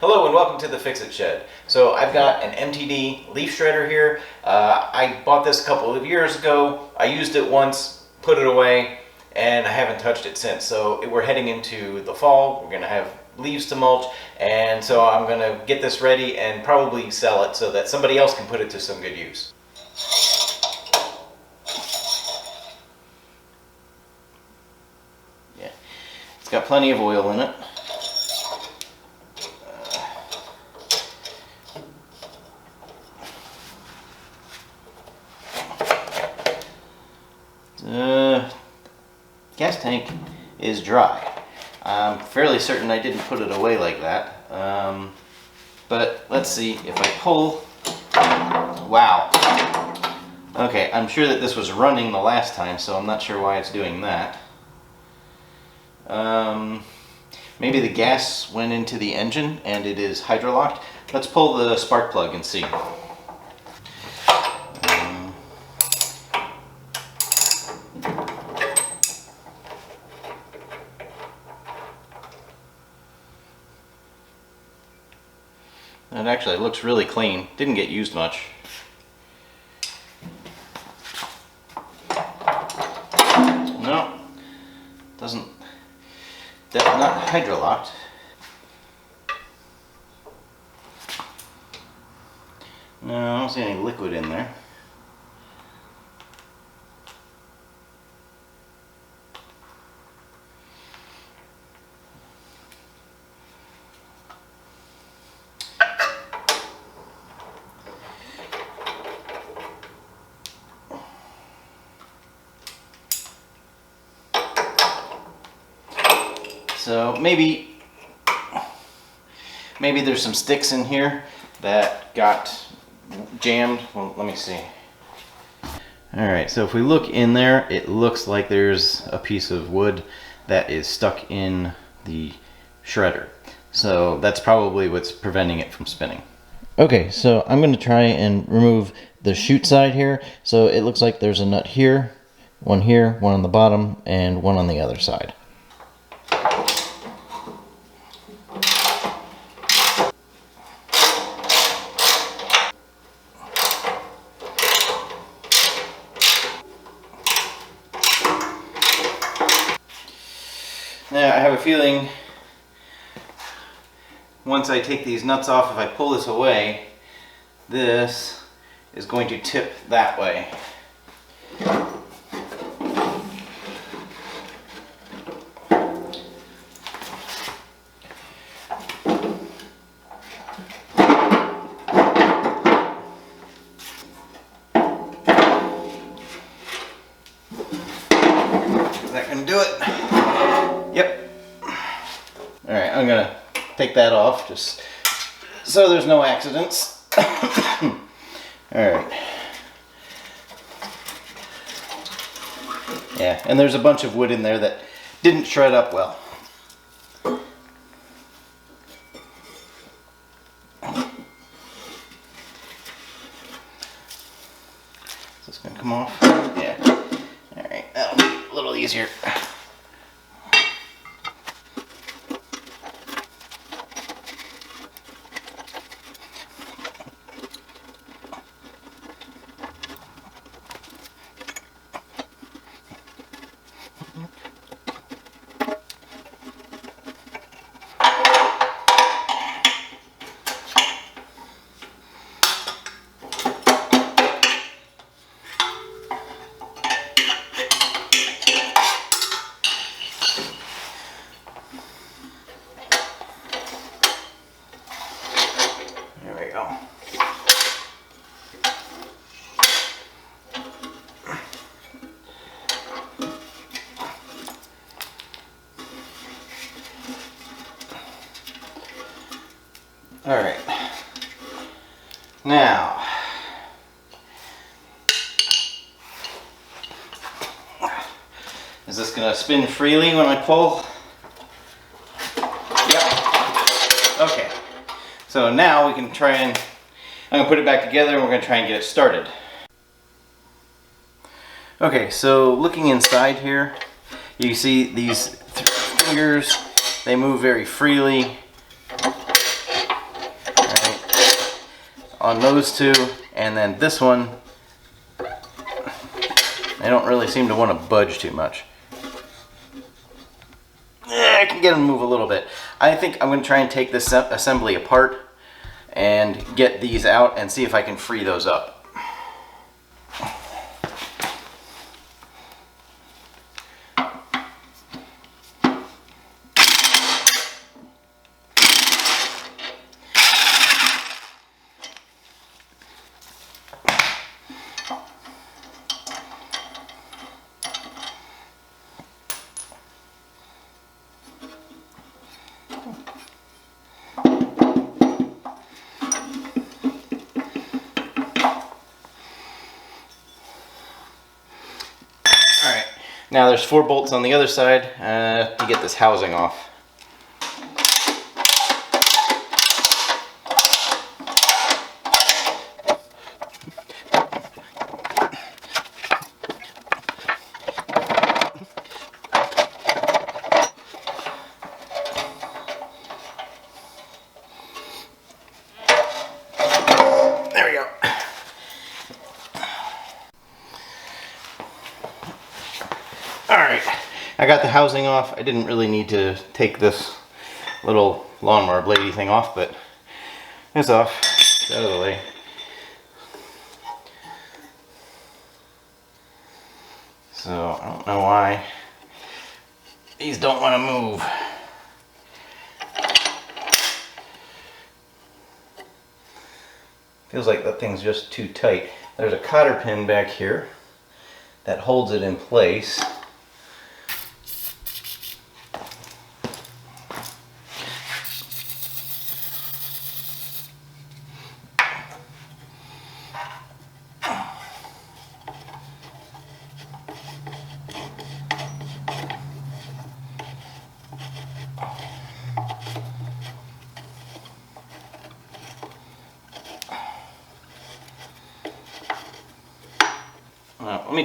Hello and welcome to the Fixit Shed. So I've got an MTD leaf shredder here. I bought this a couple of years ago. I used it once, put it away, and I haven't touched it since. So we're heading into the fall. We're going to have leaves to mulch, and so I'm going to get this ready and probably sell it so that somebody else can put it to some good use. Yeah, it's got plenty of oil in it. Gas tank is dry. I'm fairly certain I didn't put it away like that. But let's see if I pull. Wow. Okay, I'm sure that this was running the last time, so I'm not sure why it's doing that. Maybe the gas went into the engine and it is hydrolocked. Let's pull the spark plug and see. It actually looks really clean. Didn't get used much. No, doesn't. That's not hydrolocked. No, I don't see any liquid in there. So maybe there's some sticks in here that got jammed. Well, let me see. Alright, so if we look in there, it looks like there's a piece of wood that is stuck in the shredder. So that's probably what's preventing it from spinning. Okay, so I'm going to try and remove the chute side here. So it looks like there's a nut here, one on the bottom, and one on the other side. Now I have a feeling once I take these nuts off, if I pull this away, this is going to tip that way. Is that going to do it? Yep. Alright, I'm going to take that off just so there's no accidents. Alright. Yeah, and there's a bunch of wood in there that didn't shred up well. Is this going to come off? Yeah. Alright, that'll be a little easier. There we go. All right. Now, is this going to spin freely when I pull? Yep. Okay. So now we can try and, I'm going to put it back together and we're going to try and get it started. Okay, so looking inside here, you see these fingers, they move very freely. on those two, and then this one, they don't really seem to want to budge too much. I can get them to move a little bit. I think I'm going to try and take this assembly apart and get these out and see if I can free those up. Now there's 4 bolts on the other side to get this housing off. There we go. Alright, I got the housing off. I didn't really need to take this little lawnmower bladey thing off, but it's off. It's out of the way. So, I don't know why these don't want to move. Feels like that thing's just too tight. There's a cotter pin back here that holds it in place.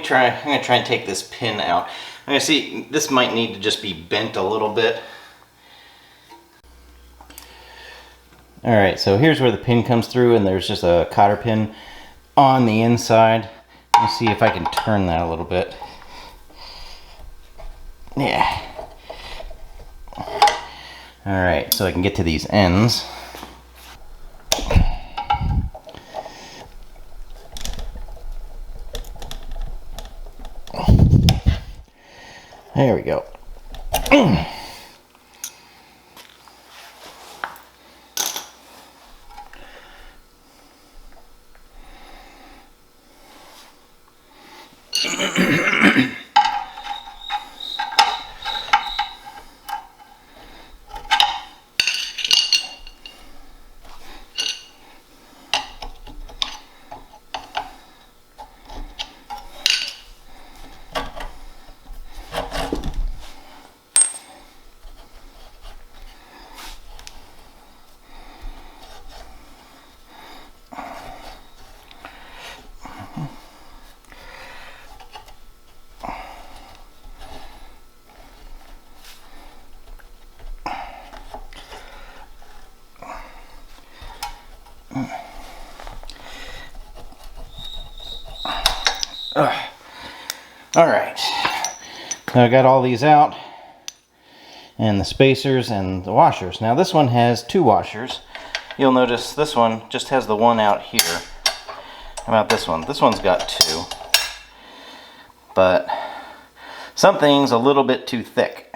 I'm going to try and take this pin out. I'm going to see, this might need to just be bent a little bit. Alright, so here's where the pin comes through, and there's just a cotter pin on the inside. Let me see if I can turn that a little bit. Yeah. Alright, so I can get to these ends. There we go. Alright, so I got all these out, and the spacers and the washers. Now this one has 2 washers. You'll notice this one just has the one out here. How about this one? This one's got 2. But something's a little bit too thick.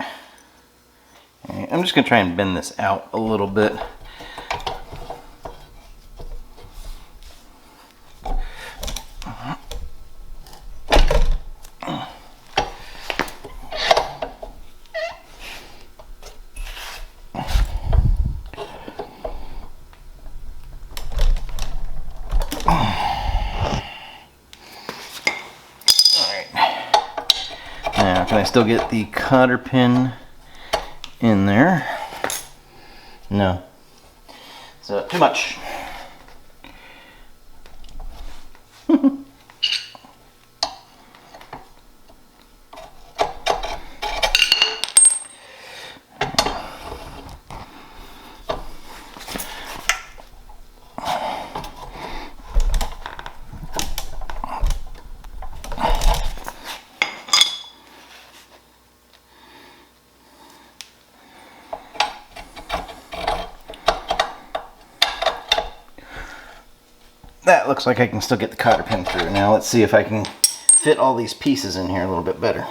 I'm just going to try and bend this out a little bit. Now, can I still get the cotter pin in there? No. So, too much. that looks like I can still get the cotter pin through. Now let's see if I can fit all these pieces in here a little bit better.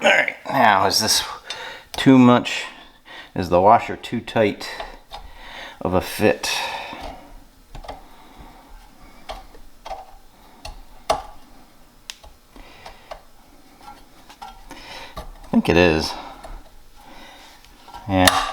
Alright, now is this too much? Is the washer too tight of a fit? I think it is. Yeah.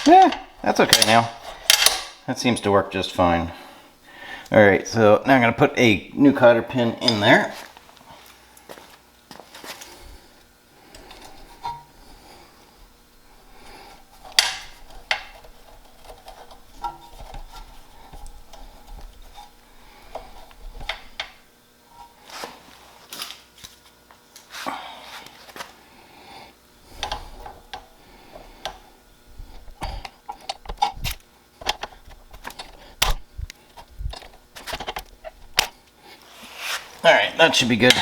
Yeah, that's okay now. That seems to work just fine. Alright, so now I'm going to put a new cotter pin in there. Alright, that should be good.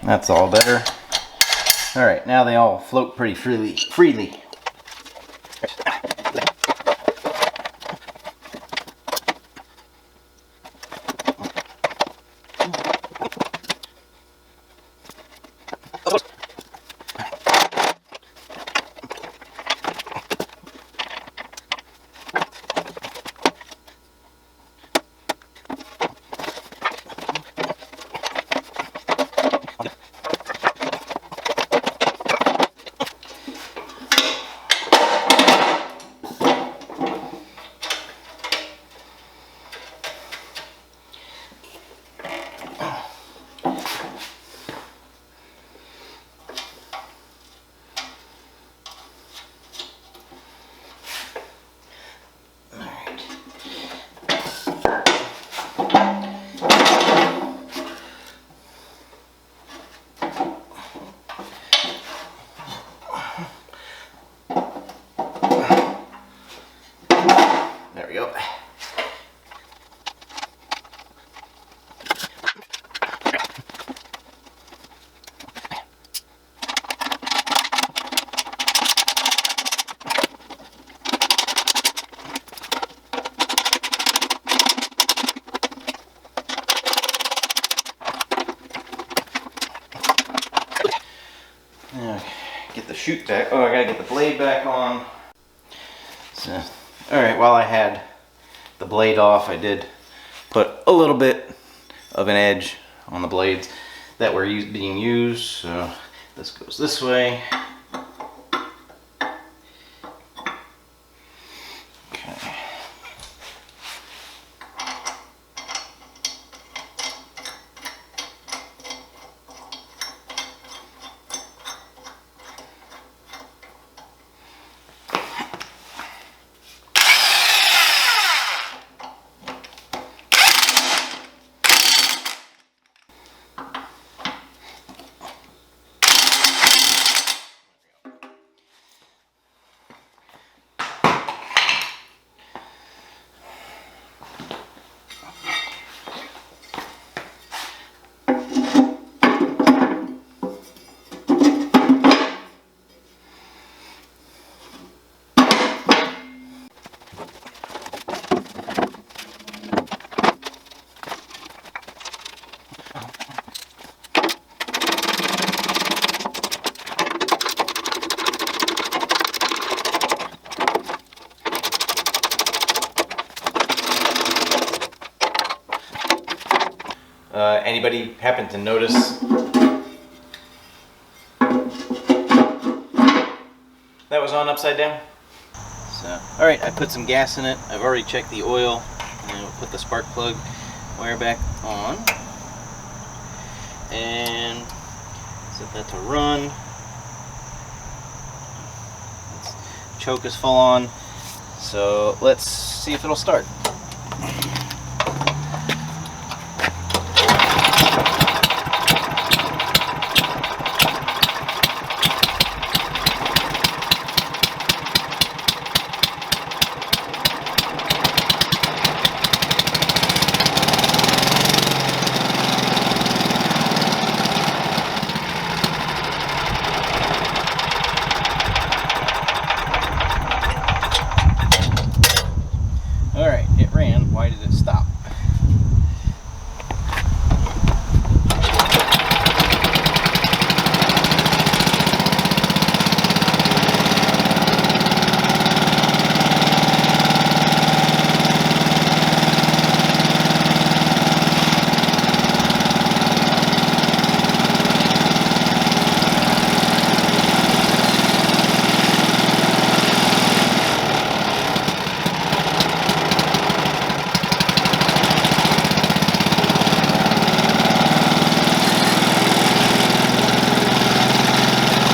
That's all better. Alright, now they all float pretty freely. There we go. Now, get the chute back. Oh, I gotta get the blade back on. So, alright, while I had the blade off, I did put a little bit of an edge on the blades that were being used. So this goes this way. Okay. Anybody happen to notice that was on upside down? So, alright, I put some gas in it. I've already checked the oil. And we'll put the spark plug wire back on. And set that to run. Choke is full on. So let's see if it'll start. Alright, it ran. Why did it stop?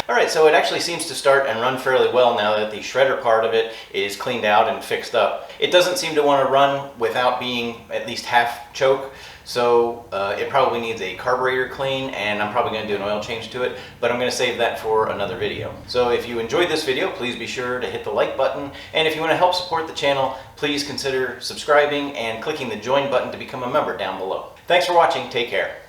Alright, so it actually seems to start and run fairly well now that the shredder part of it is cleaned out and fixed up. It doesn't seem to want to run without being at least half choke, so it probably needs a carburetor clean, and I'm probably going to do an oil change to it, but I'm going to save that for another video. So if you enjoyed this video, please be sure to hit the like button, and if you want to help support the channel, please consider subscribing and clicking the join button to become a member down below. Thanks for watching, take care.